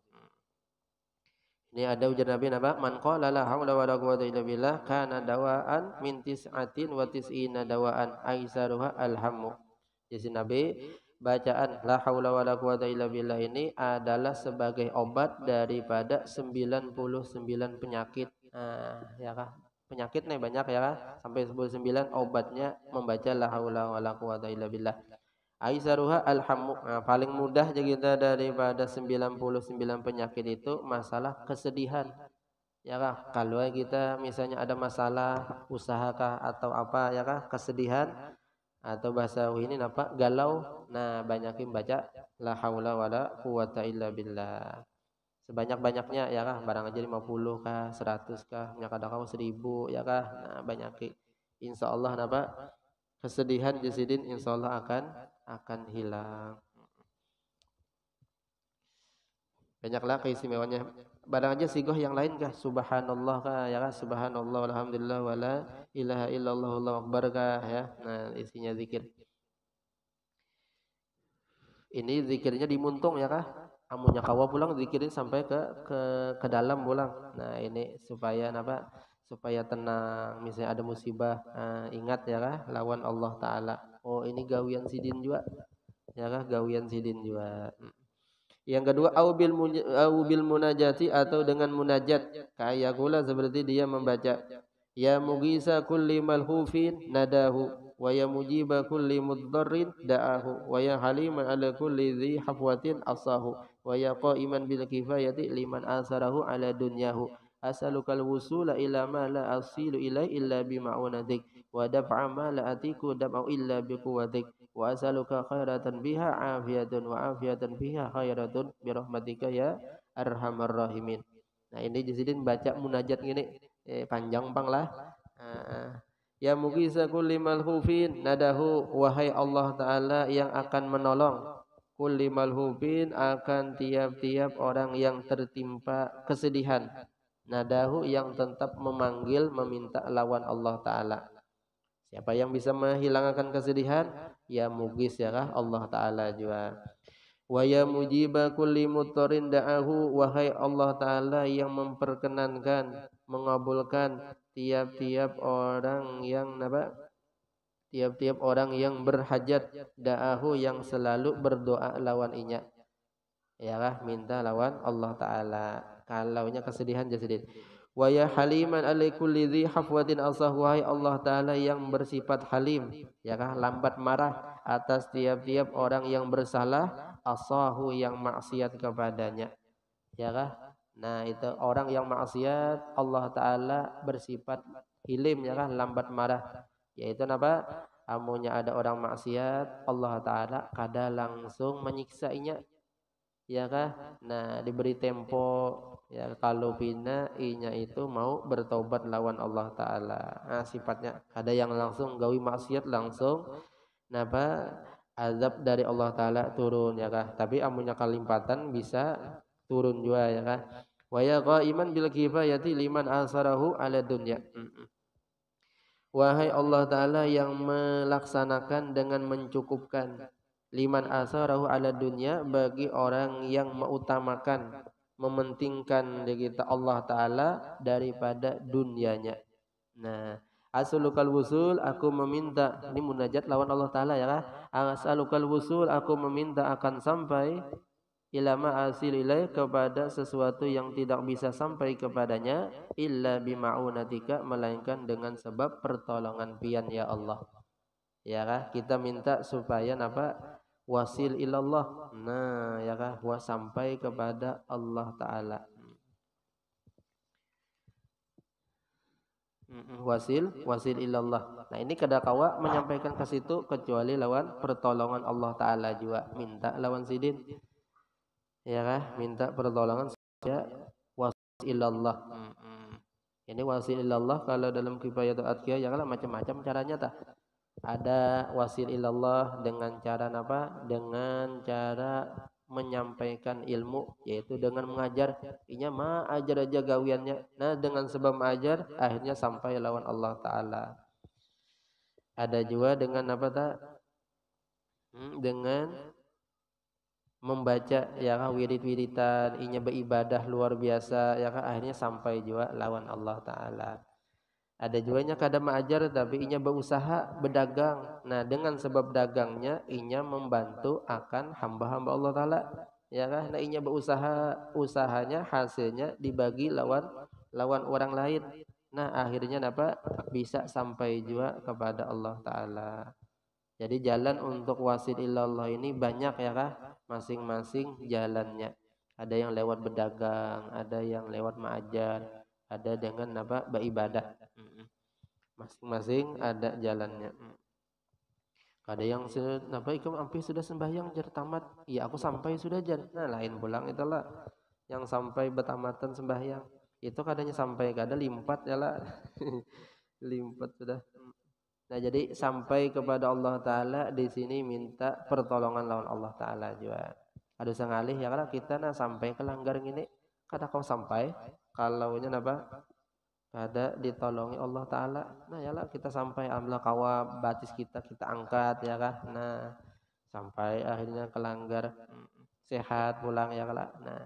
Ini ada ujar Nabi apa? Man qala la haula wala quwata illa billah kana dawaan min tis'atin wa tis'ina dawaan aisaruha alhamu. Jadi Nabi, bacaan la haula wala quwata illa billah ini adalah sebagai obat daripada 99 penyakit. Ya kah? Penyakit nih banyak ya kah? Sampai 99 obatnya membaca la haula wala quwata illa billah. Aisaruha alhamu. Nah, paling mudah kita daripada 99 penyakit itu masalah kesedihan. Ya kah? Kalau kita misalnya ada masalah usahakah atau apa ya kah? Kesedihan atau bahasa ini apa? Galau. Nah, banyakin baca la haula wala quwata illa billah. Sebanyak-banyaknya ya kah? Barang aja 50 kah, 100 kah, kadang-kadang 1000 ya kah? Nah, banyakin. Insyaallah apa? Kesedihan jasidin insyaallah akan hilang. Banyaklah keistimewaannya. Barang aja sigoh yang lain kah? Subhanallah kah? Ya kah? Subhanallah alhamdulillah wala ilaha illallah allahu akbar kah? Ya. Nah, isinya zikir. Ini zikirnya dimuntung ya kah? Amunya kawa pulang zikirin sampai ke dalam pulang. Nah, ini supaya apa? Supaya tenang. Misalnya ada musibah, ingat ya kah? Lawan Allah taala. Oh, ini gawian sidin juga. Ya kah? Gawian sidin juga. Yang kedua au bil munajati atau dengan munajat. Kayak gula seperti dia membaca ya mugisa kulli malhufin nadahu wa ya mujiba kulli muddarrin da'ahu wa ya haliman ala kulli dhi hafwatin asahu wa ya qa'iman bil kifayati liman asarahu ala dunyahu as'alukal wusula ila ma la asilu ilai illa bima'unadik wa daf'a ma la atiku daf'u illa biquwatik wa as'aluka khairatan biha afiyatun wa afiyatan biha khairatun birahmatika ya arhamar rahimin. Nah, ini disidin baca munajat gini panjang pang lah. Ya mugisa kulli malhufin nadahu, wahai Allah taala yang akan menolong kulli malhufin akan tiap-tiap orang yang tertimpa kesedihan, nadahu yang tetap memanggil meminta lawan Allah taala. Siapa yang bisa menghilangkan kesedihan? Ya mugis ya kah? Allah taala juga. Wa ya mujiba kulli muttarin da'ahu, wahai Allah taala yang memperkenankan mengabulkan tiap-tiap orang yang apa? Tiap-tiap orang yang berhajat, da'ahu yang selalu berdoa lawan inya. Ya kah? Minta lawan Allah taala. Kalaunya kesedihan jadi wa ya haliman alai kulli dhi hafwatin asah, wahai Allah taala yang bersifat halim, ya kah? Lambat marah atas tiap-tiap orang yang bersalah, asahu yang maksiat kepadanya. Ya kah? Nah, itu orang yang maksiat Allah taala bersifat hilim ya kah? Lambat marah. Yaitu apa? Amunya ada orang maksiat, Allah taala kada langsung menyiksainya. Ya kah? Nah, diberi tempo ya kalau bina inya itu mau bertobat lawan Allah taala. Nah, sifatnya ada yang langsung gawi maksiat langsung napa azab dari Allah taala turun ya kah? Tapi amunnya kalimpatan bisa turun juga ya kah? Wa ya qaiman bil kifayati liman asarahu ala dunya. Wahai Allah taala yang melaksanakan dengan mencukupkan liman asarahu ala dunya bagi orang yang mengutamakan mementingkan kita Allah taala daripada dunianya. Nah, asalukal wusul aku meminta, ini munajat lawan Allah taala ya kah? Asalukal wusul aku meminta akan sampai ila ma'asil ilaih, kepada sesuatu yang tidak bisa sampai kepadanya, illa bima'unatika, melainkan dengan sebab pertolongan pian ya Allah. Ya kah? Kita minta supaya apa? Wasil ilallah. Nah, ya kah? Sampai kepada Allah Ta'ala. Wasil ilallah. Nah, ini kada kawa menyampaikan ke situ kecuali lawan pertolongan Allah Ta'ala juga. Minta lawan sidin. Ya kah? Minta pertolongan supaya wasil ilallah. Ini wasil ilallah kalau dalam kifayatul adqiyah ya kan macam-macam caranya tak. Ada wasil ilallah dengan cara apa? Dengan cara menyampaikan ilmu, yaitu dengan mengajar. Inya mah ajar aja gawiannya. Nah, dengan sebab mengajar akhirnya sampai lawan Allah Ta'ala. Ada juga dengan apa tak? Dengan membaca ya kan wirid-wiridan, inya beribadah luar biasa ya kan akhirnya sampai juga lawan Allah Ta'ala. Ada juga kada mengajar tapi inya berusaha berdagang. Nah, dengan sebab dagangnya inya membantu akan hamba-hamba Allah Ta'ala. Ya kan? Nah, inya berusaha, usahanya hasilnya dibagi lawan orang lain. Nah, akhirnya apa? Bisa sampai juga kepada Allah Ta'ala. Jadi jalan untuk wasil ilallah ini banyak ya kah? Masing-masing jalannya. Ada yang lewat berdagang, ada yang lewat mengajar, ada dengan apa? Beribadah. Masing-masing ada jalannya. Ada yang apa? Ikam hampir sudah sembahyang jar tamat. Iya, aku sampai sudah jar. Nah, lain pulang itulah yang sampai betamatan sembahyang. Itu kadanya sampai kada limpat ya lah. Limpat sudah. Nah, jadi sampai kepada Allah Ta'ala di sini minta pertolongan lawan Allah Ta'ala juga. Ada sengalih ya kalau kita nah sampai ke langgar ini kada kau sampai kalau nya apa kada ditolongi Allah Ta'ala. Nah ya lah kita sampai amlah kawa batis kita angkat ya kah. Nah sampai akhirnya ke langgar sehat pulang ya kala. Nah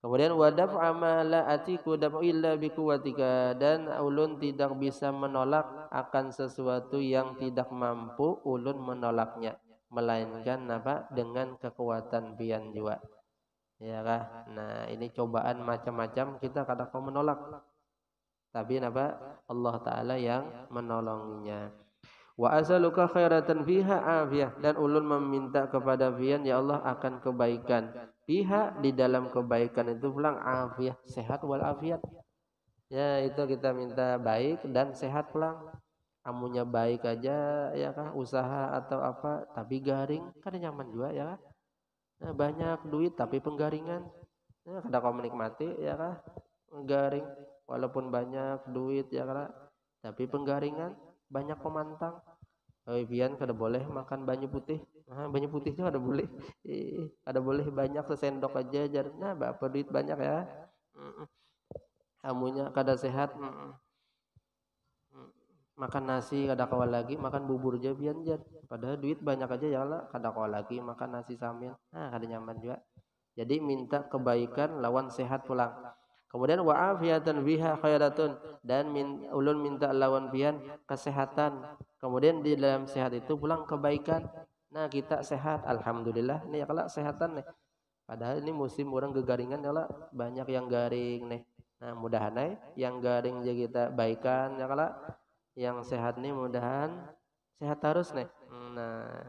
kemudian wadaf amala atiku daf illa biquwatika, dan ulun tidak bisa menolak akan sesuatu yang tidak mampu ulun menolaknya, melainkan apa? Dengan kekuatan pian jua. Ya kah? Nah, ini cobaan macam-macam kita kadang kau menolak. Tapi apa? Allah Ta'ala yang menolongnya. Wa asaluka khairatan fiha afiyah, dan ulun meminta kepada pian ya Allah akan kebaikan. Fiha, di dalam kebaikan itu pulang afiyah, sehat wal afiat. Ya, itu kita minta baik dan sehat pulang. Amunya baik aja ya kah, usaha atau apa tapi garing kan nyaman juga ya kah. Nah, banyak duit tapi penggaringan. Nah, kada kau menikmati ya kah, garing walaupun banyak duit ya kah, tapi penggaringan, banyak pemantang. Pian kada boleh makan banyu putih. Nah, banyu putih itu kada boleh. Kada boleh banyak sesendok aja jar. Nah, berapa duit banyak ya. Amunya kada sehat. Makan nasi kada kawal lagi, makan bubur aja pian jar. Padahal duit banyak aja ya lah, kada kawal lagi makan nasi samil. Nah, kada nyaman juga. Jadi minta kebaikan lawan sehat pulang. Kemudian wa'afiyatan biha khairatun, dan ulun minta lawan pian kesehatan. Kemudian di dalam sehat itu pulang kebaikan. Nah, kita sehat alhamdulillah nih kalau kesehatan nih. Padahal ini musim orang gegaringan ya lah, banyak yang garing nih. Nah, mudahan yang garing aja kita baikan ya kalau yang sehat nih mudahan sehat terus nih. Nah,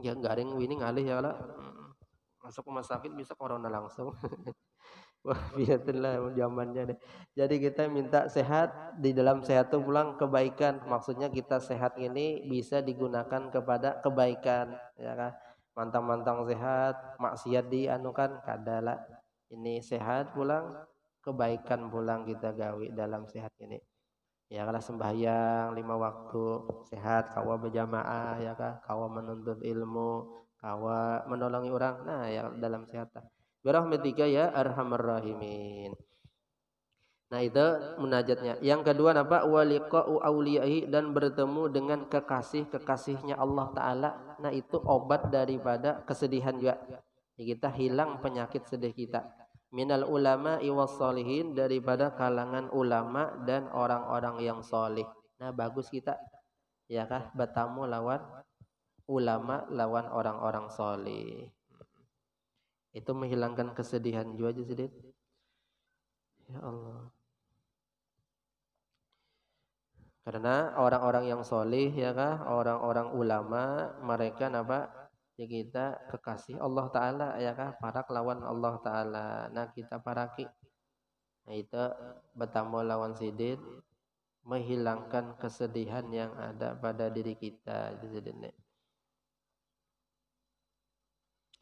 yang garing ini ngalih ya lah. Masuk rumah sakit bisa corona langsung. Wah, biarlah zamannya deh. Jadi kita minta sehat, di dalam sehat itu pulang kebaikan. Maksudnya kita sehat ini bisa digunakan kepada kebaikan, ya kan? Mantang-mantang sehat, maksiat dianukan kadalah. Ini sehat pulang kebaikan pulang kita gawi dalam sehat ini. Ya kalau sembahyang 5 waktu sehat, kawa berjamaah ya kan, kawa menuntut ilmu, kawa menolongi orang. Nah, ya dalam sehat. Birahmatika ya arhamar rahimin. Nah, itu munajatnya. Yang kedua apa? Waliqa'u auliyai, dan bertemu dengan kekasih-kekasihnya Allah Ta'ala. Nah, itu obat daripada kesedihan juga. Kita hilang penyakit sedih kita. Minal ulama iwas solihin, daripada kalangan ulama dan orang-orang yang solih. Nah, bagus kita ya kah bertamu lawan ulama, lawan orang-orang solih. Itu menghilangkan kesedihan juga Sidin. Ya Allah. Karena orang-orang yang solih ya kah, orang-orang ulama mereka napa ya kita kekasih Allah Ta'ala ya kah, para lawan Allah Ta'ala. Nah kita paraki. Nah itu bertemu lawan sidin menghilangkan kesedihan yang ada pada diri kita.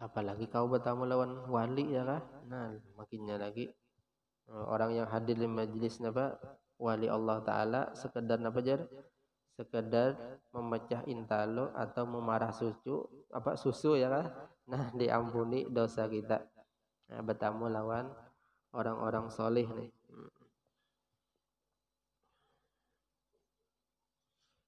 Apalagi kau bertemu lawan wali ya kah. Nah makinnya lagi orang yang hadir di majlis napa wali Allah Ta'ala sekedar napa jar sekedar memecah intalo atau memarah susu ya kan. Nah diampuni dosa kita. Nah, bertamu lawan orang-orang soleh nih.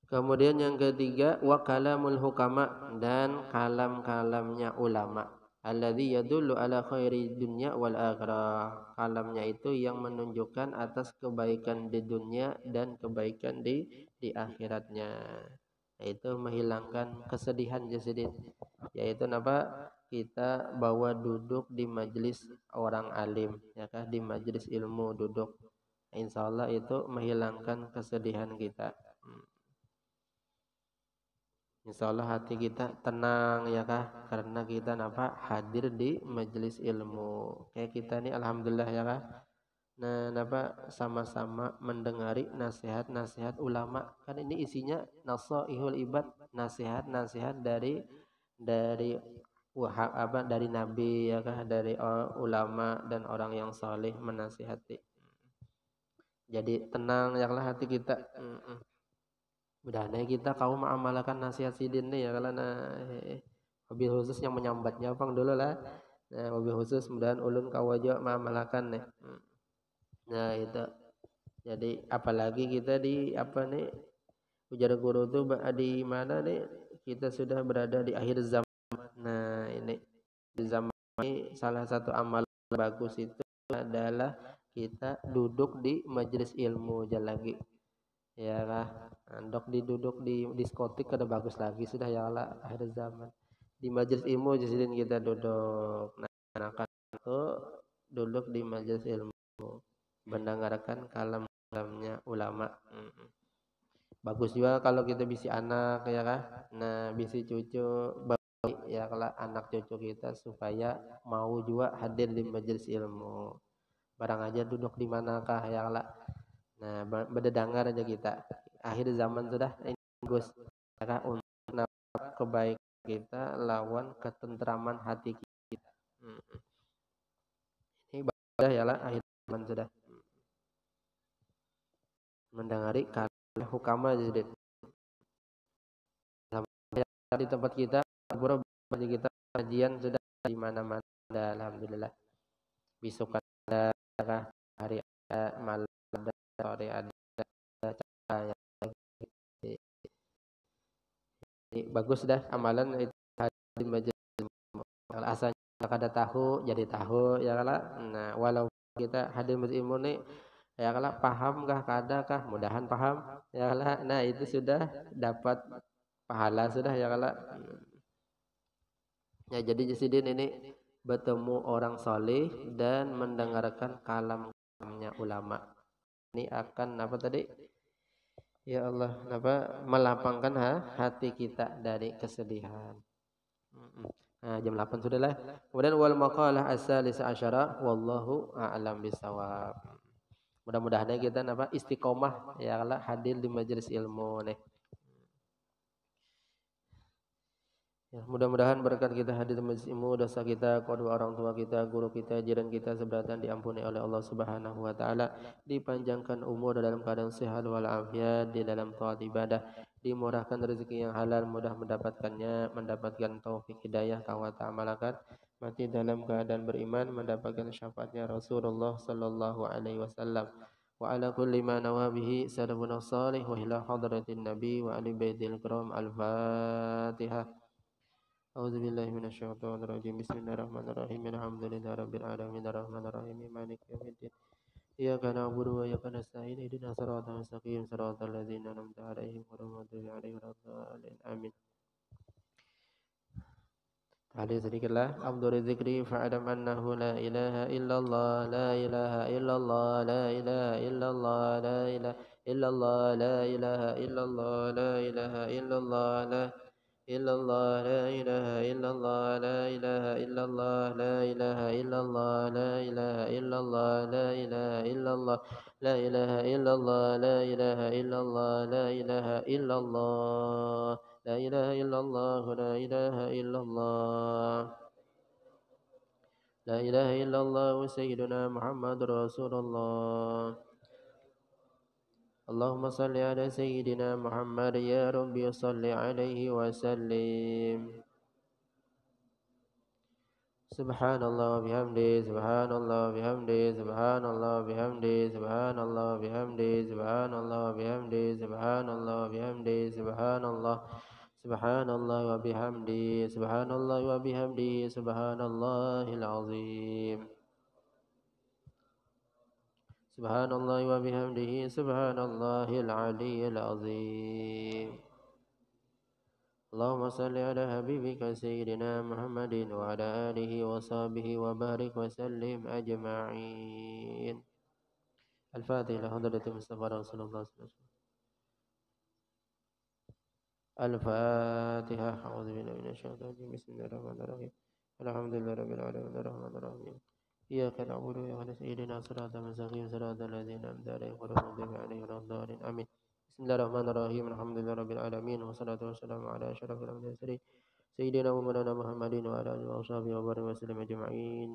Kemudian yang ketiga wa kalamul hukama, dan kalam-kalamnya ulama. Alladzi yadullu ala khairi dunya wal akhirah. Kalamnya itu yang menunjukkan atas kebaikan di dunia dan kebaikan di akhiratnya. Yaitu menghilangkan kesedihan jasadin. Yaitu apa? Kita bawa duduk di majelis orang alim, ya kan? Di majelis ilmu duduk. Insyaallah itu menghilangkan kesedihan kita. Insya Allah hati kita tenang ya kah, karena kita napa hadir di majelis ilmu. Kayak kita nih alhamdulillah ya kah. Nah napa sama-sama mendengari nasihat-nasihat ulama. Kan ini isinya nasaihul ibad, nasihat-nasihat dari dari nabi ya kah, dari ulama dan orang yang saleh menasihati. Jadi tenang ya lah hati kita. Mudah-mudahan kita kau mengamalkan nasihat sidin nih ya kalau mobil khusus yang menyambatnya pang dulu lah. Nah, mobil khusus mudah-mudahan ulun kau aja mengamalkan nih. Nah itu. Jadi apalagi kita di apa nih ujar guru tuh di mana nih kita sudah berada di akhir zaman. Nah ini di zaman ini salah satu amal bagus itu adalah kita duduk di majelis ilmu lagi. Ya lah, dok duduk di diskotik kada bagus lagi sudah ya lah akhir zaman. Di majelis ilmu jadi kita duduk. Nah, kan itu duduk di majelis ilmu mendengarkan kalamnya ulama. Bagus juga kalau kita bisi anak ya kah. Nah, bisi cucu ya kalau anak cucu kita supaya mau juga hadir di majelis ilmu. Barang aja duduk di manakah ya lah. Nah, berdengar aja kita. Akhir zaman sudah ini Gus. Karena untuk kebaikan kita lawan ketentraman hati kita. Ini sudah ya lah akhir zaman sudah. Mendengari kalau hukama jadi di tempat kita, bagi kita kajian sudah di mana-mana. Alhamdulillah. Besok ada hari malam ada sore ada cahaya. Bagus dah amalan itu di majelis kalau asalnya kada tahu jadi tahu ya kala. Nah walau kita hadir majelis ilmu nih ya kala paham kah kada kah mudahan paham ya kala. Nah itu sudah dapat pahala sudah ya kala. Ya jadi jasidin ini bertemu orang soleh dan mendengarkan kalamnya ulama. Ini akan apa tadi? Ya Allah, apa melapangkan hati kita dari kesedihan. Nah, jam 8 sudah lah. Kemudian wal maqalah as-salisa asyara wallahu a'lam bisawab. Mudah-mudahan kita apa istiqomah ya Allah hadir di majelis ilmu nih. Ya, mudah-mudahan berkat kita hadir di majelis ilmu, dosa kita, kedua orang tua kita, guru kita, jiran kita seberatan diampuni oleh Allah Subhanahu wa taala, dipanjangkan umur dalam keadaan sehat walafiat di dalam taat ibadah, dimurahkan rezeki yang halal, mudah mendapatkannya, mendapatkan taufik hidayah tawata amalakan, mati dalam keadaan beriman, mendapatkan syafaatnya Rasulullah sallallahu alaihi wasallam. Wa ala kulli ma nawabihi salafun salih wa ila hadratin nabi wa ali baitil kiram al-fatihah. أعوذ بالله من الشيطان الرجيم بسم الله الرحمن الرحيم الحمد لله رب العالمين الرحمن الرحيم مالك يوم الدين إياك نعبد وإياك نستعين اهدنا الصراط المستقيم صراط الذين أنعمت عليهم غير المغضوب عليهم ولا الضالين آمين. Hadis sedikitlah. Abdur dzikri fa'adam annahu la ilaha illallah, la ilaha illallah, la ilaha illallah, la ilaha illallah, la ilaha illallah, la ilaha illallah, la illallah, la ilaha illallah, la ilaha illallah, la ilaha illallah, la ilaha illallah, la ilaha illallah, la ilaha illallah, la ilaha illallah, la ilaha illallah. لا إله إلا الله لا إله إلا الله لا إله إلا الله سيدنا محمد رسول الله اللهم صل على سيدنا محمد يا ربي صل عليه وسلم سبحان الله وبحمده سبحان الله وبحمده سبحان الله وبحمده سبحان الله وبحمده سبحان الله وبحمده سبحان الله وبحمده سبحان الله سبحان الله وبحمده سبحان الله وبحمده سبحان الله العظيم سبحان الله وبحمده سبحان الله العلي العظيم اللهم صل على حبيبك سيدنا محمد وعلى آله وصحبه وبارك وسلم أجمعين الفاتحة لحضرة المصطفى رسول الله صلى الله عليه وسلم الفاتحة أعوذ بالله من الشيطان الرجيم بسم الله الرحمن الرحيم الحمد لله رب العالمين الرحمن الرحيم إياك نعبد وإياك نستعين اهدنا الصراط المستقيم صراط الذين أنعمت عليهم غير المغضوب عليهم ولا الضالين آمين بسم الله الرحمن الرحيم الحمد لله رب العالمين والصلاة والسلام على أشرف الأنبياء والمرسلين سيدنا ومولانا محمد وعلى آله وصحبه وبارك وسلم أجمعين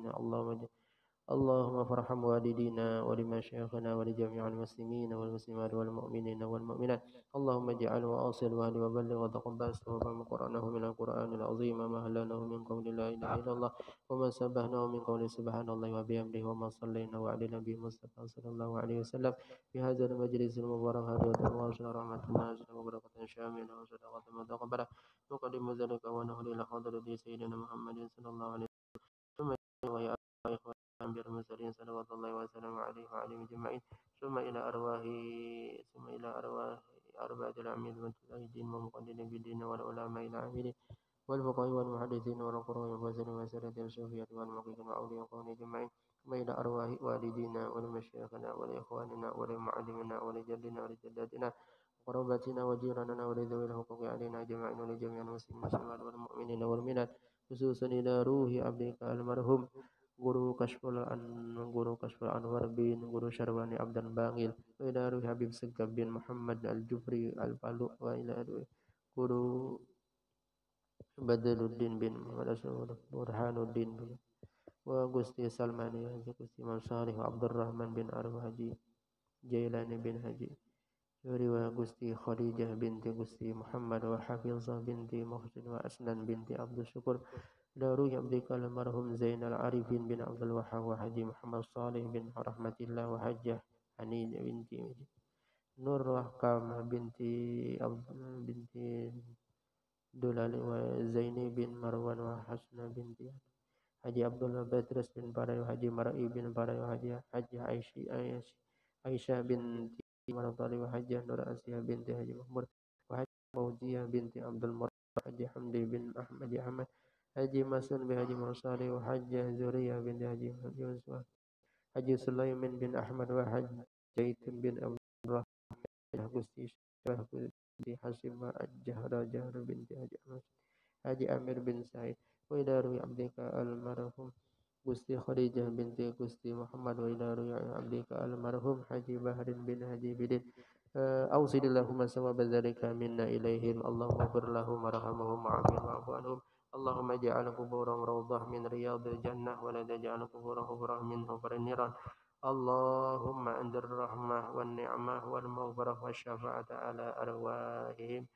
اللهم ارحم والدينا ولمشايخنا ولجميع المسلمين والمسلمات والمؤمنين والمؤمنات اللهم اجعل واصل واهل وبلغ وتقبل ثواب ما قرأناه من القرآن العظيم وما هلناه من قول لا إله إلا الله وما سبحناه من قول سبحان الله وبحمده وما صلينا وعلى النبي المصطفى صلى الله عليه وسلم في هذا المجلس المبارك هدية الله ورحمة الله وبركة شاملة وصدقة متقبلة نقدم ذلك ونهدي إلى حضرة سيدنا محمد صلى الله عليه وسلم ويا إخوة أنبياء المرسلين صلوات الله وسلامه عليه وعلى أجمعين ثم إلى أرواح أربعة العاملين والمجاهدين والمقدمين بالدين والعلماء العاملين والفقهاء والمحدثين والقراء والمفسرين والسادة الصوفية والمحققين وأولياء القوم أجمعين ثم إلى أرواح والدينا ولمشايخنا ولإخواننا ولمعلمنا ولجدنا ولجداتنا وقرابتنا وجيراننا ولذوي الحقوق علينا أجمعين ولجميع المسلمين والمؤمنين والمؤمنات خصوصا إلى روح عبدك المرحوم Guru Kashful Anwar bin Guru Syarwani Abdan Bangil wa ila ruhi Habib Segab bin Muhammad Al-Jufri Al-Faluq wa ila ruhi Guru Badruddin bin Muhammad Burhanuddin wa Gusti Salmani Haji Gusti Imam Salih wa Abdurrahman bin Arwa Haji Jailani bin Haji Yuri wa Gusti Khadijah binti Gusti Muhammad wa Hafizah binti Muhsin wa Asnan binti Abdul Syukur Daru Abdika almarhum Zainal Arifin bin Abdul Wahhab wa Haji Muhammad Salih bin Rahmatillah wa Hajjah Hani binti Nur Rahkam binti Abdul binti Dulali wa Zaini bin Marwan wa Hasna binti Haji Abdullah Badras bin Barayu Haji Marai bin Barayu Haji Aisyah binti Maratali wa Haji Nur Asiyah binti Haji Mahmud wa Haji Fauziyah binti Abdul Murad Haji Hamdi bin Ahmad Haji Masun bin Haji Mursali wa Haji Zuriyah bin Haji Yusuf Haji Sulaiman bin Ahmad wa Haji Jaitun bin Abdullah Gusti Syarah Gusti Hasim wa Jahra binti Haji Ahmad Haji Amir bin Said wa ila ruhi abdika almarhum Gusti Khadijah binti Gusti Muhammad wa ila ruhi abdika almarhum Haji Bahrin bin Haji Bidin Awsidillahumma sawaba dzalika minna ilaihim Allahumma fir lahum warhamhum wa'afihim wa'fu anhum اللهم اجعل قبورهم روضة من رياض الجنة ولا تجعل قبورهم حفرة من حفر النيران اللهم عند الرحمة والنعمة والمغفرة والشفاعة على أرواحهم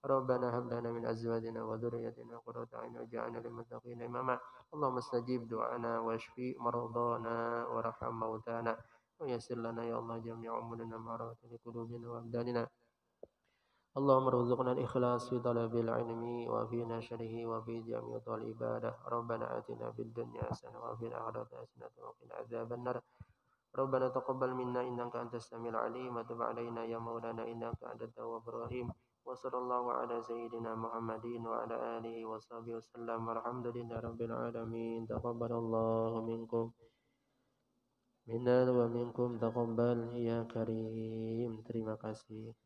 ربنا هب لنا من أزواجنا وذريتنا قرة أعين واجعلنا للمتقين إماما اللهم استجيب دعانا واشفي مرضانا وارحم موتانا ويسر لنا يا الله جميع أمورنا معرفة لقلوبنا وأبداننا اللهم ارزقنا الإخلاص في طلب العلم وفي نشره وفي جميع العبادة ربنا آتنا في الدنيا حسنة وفي الآخرة حسنة وقنا عذاب النار ربنا تقبل منا إنك أنت السميع العليم وتب علينا يا مولانا إنك أنت التواب الرحيم وصلى الله على سيدنا محمد وعلى آله وصحبه وسلم والحمد لله رب العالمين تقبل الله منكم منا ومنكم تقبل يا كريم. Terima kasih.